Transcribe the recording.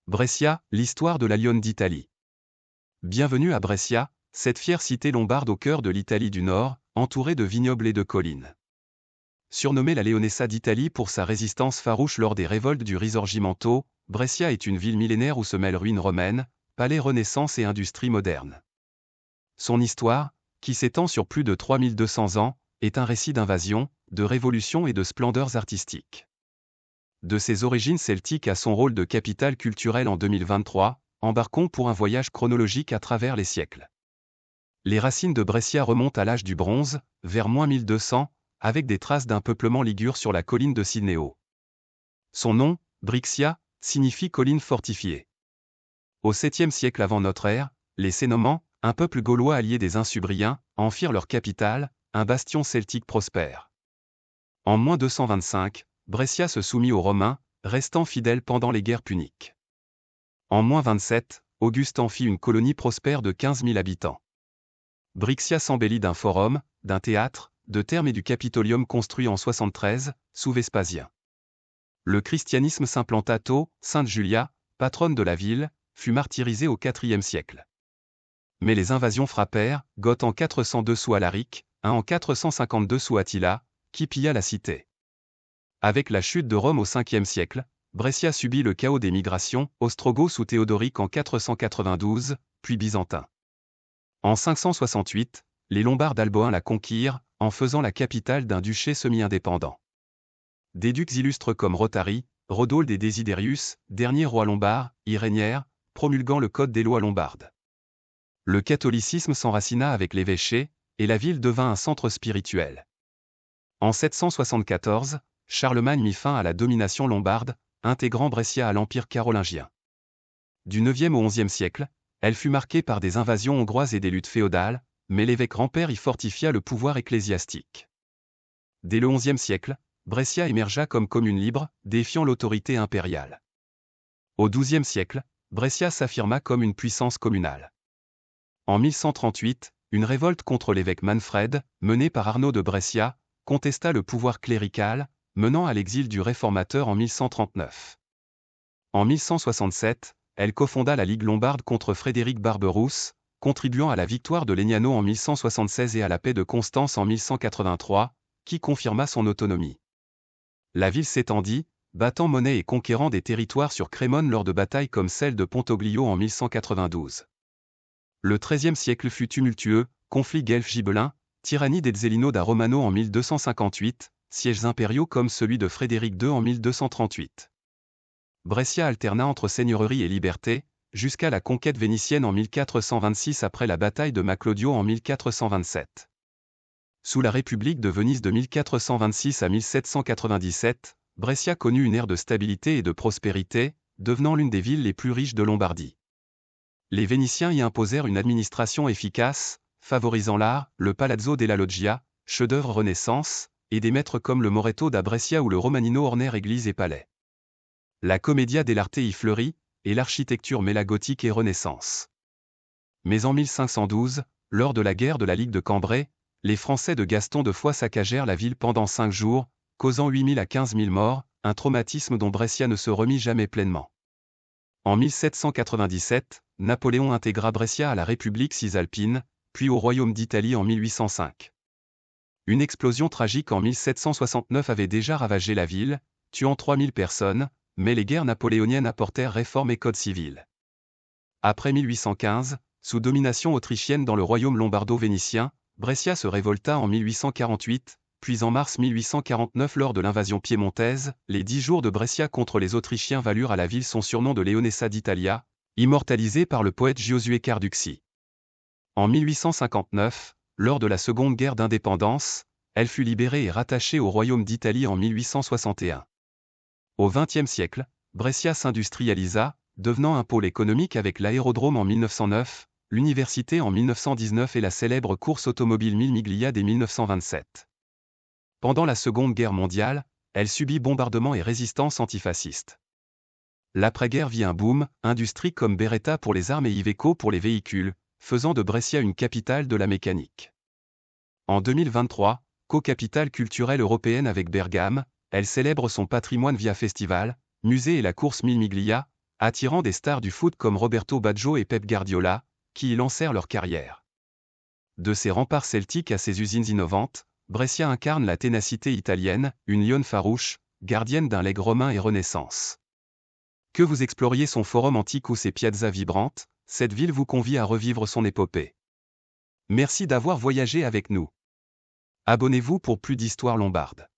Brescia, l'histoire de la Lionne d'Italie. Bienvenue à Brescia, cette fière cité lombarde au cœur de l'Italie du Nord, entourée de vignobles et de collines. Surnommée la Leonessa d'Italie pour sa résistance farouche lors des révoltes du Risorgimento, Brescia est une ville millénaire où se mêlent ruines romaines, palais Renaissance et industrie moderne. Son histoire, qui s'étend sur plus de 3200 ans, est un récit d'invasion, de révolution et de splendeurs artistiques. De ses origines celtiques à son rôle de capitale culturelle en 2023, embarquons pour un voyage chronologique à travers les siècles. Les racines de Brescia remontent à l'âge du bronze, vers -1200, avec des traces d'un peuplement ligure sur la colline de Cineo. Son nom, Brixia, signifie colline fortifiée. Au 7e siècle avant notre ère, les Cénomans, un peuple gaulois allié des Insubriens, en firent leur capitale, un bastion celtique prospère. En -225, Brescia se soumit aux Romains, restant fidèle pendant les guerres puniques. En -27, Auguste en fit une colonie prospère de 15 000 habitants. Brixia s'embellit d'un forum, d'un théâtre, de thermes et du Capitolium construit en 73, sous Vespasien. Le christianisme s'implanta tôt, Sainte Julia, patronne de la ville, fut martyrisée au IVe siècle. Mais les invasions frappèrent, Goth en 402 sous Alaric, en 452 sous Attila, qui pilla la cité. Avec la chute de Rome au 5e siècle, Brescia subit le chaos des migrations, ostrogoths sous Théodoric en 492, puis byzantins. En 568, les Lombards d'Alboin la conquirent, en faisant la capitale d'un duché semi-indépendant. Des ducs illustres comme Rothari, Rodolphe et Desiderius, derniers rois lombards, y régnèrent, promulguant le code des lois lombardes. Le catholicisme s'enracina avec l'évêché, et la ville devint un centre spirituel. En 774, Charlemagne mit fin à la domination lombarde, intégrant Brescia à l'Empire carolingien. Du 9e au 11e siècle, elle fut marquée par des invasions hongroises et des luttes féodales, mais l'évêque Rampère y fortifia le pouvoir ecclésiastique. Dès le 11e siècle, Brescia émergea comme commune libre, défiant l'autorité impériale. Au 12e siècle, Brescia s'affirma comme une puissance communale. En 1138, une révolte contre l'évêque Manfred, menée par Arnaud de Brescia, contesta le pouvoir clérical, menant à l'exil du réformateur en 1139. En 1167, elle cofonda la Ligue lombarde contre Frédéric Barberousse, contribuant à la victoire de Legnano en 1176 et à la paix de Constance en 1183, qui confirma son autonomie. La ville s'étendit, battant monnaie et conquérant des territoires sur Crémone lors de batailles comme celle de Pontoglio en 1192. Le XIIIe siècle fut tumultueux, conflits guelfes-gibelins, tyrannie des Zelino da Romano en 1258, sièges impériaux comme celui de Frédéric II en 1238. Brescia alterna entre seigneurie et liberté, jusqu'à la conquête vénitienne en 1426 après la bataille de Maclodio en 1427. Sous la République de Venise de 1426 à 1797, Brescia connut une ère de stabilité et de prospérité, devenant l'une des villes les plus riches de Lombardie. Les Vénitiens y imposèrent une administration efficace, favorisant l'art, le Palazzo della Loggia, chef-d'œuvre Renaissance, et des maîtres comme le Moretto da Brescia ou le Romanino ornèrent églises et palais. La Commedia dell'arte y fleurit, et l'architecture mêla gothique et Renaissance. Mais en 1512, lors de la guerre de la Ligue de Cambrai, les Français de Gaston de Foix saccagèrent la ville pendant 5 jours, causant 8 000 à 15 000 morts, un traumatisme dont Brescia ne se remit jamais pleinement. En 1797, Napoléon intégra Brescia à la République cisalpine, puis au Royaume d'Italie en 1805. Une explosion tragique en 1769 avait déjà ravagé la ville, tuant 3000 personnes, mais les guerres napoléoniennes apportèrent réformes et code civil. Après 1815, sous domination autrichienne dans le royaume lombardo-vénitien, Brescia se révolta en 1848, puis en mars 1849 lors de l'invasion piémontaise, les 10 jours de Brescia contre les Autrichiens valurent à la ville son surnom de Leonessa d'Italia, immortalisé par le poète Giosuè Carducci. En 1859, lors de la Seconde Guerre d'indépendance, elle fut libérée et rattachée au royaume d'Italie en 1861. Au XXe siècle, Brescia s'industrialisa, devenant un pôle économique avec l'aérodrome en 1909, l'université en 1919 et la célèbre course automobile Mille Miglia dès 1927. Pendant la Seconde Guerre mondiale, elle subit bombardements et résistance antifasciste. L'après-guerre vit un boom, industrie comme Beretta pour les armes et Iveco pour les véhicules, faisant de Brescia une capitale de la mécanique. En 2023, co-capitale culturelle européenne avec Bergame, elle célèbre son patrimoine via festival, musée et la course Mille Miglia, attirant des stars du foot comme Roberto Baggio et Pep Guardiola, qui y lancèrent leur carrière. De ses remparts celtiques à ses usines innovantes, Brescia incarne la ténacité italienne, une lionne farouche, gardienne d'un legs romain et renaissance. Que vous exploriez son forum antique ou ses piazzas vibrantes, cette ville vous convie à revivre son épopée. Merci d'avoir voyagé avec nous. Abonnez-vous pour plus d'histoires lombardes.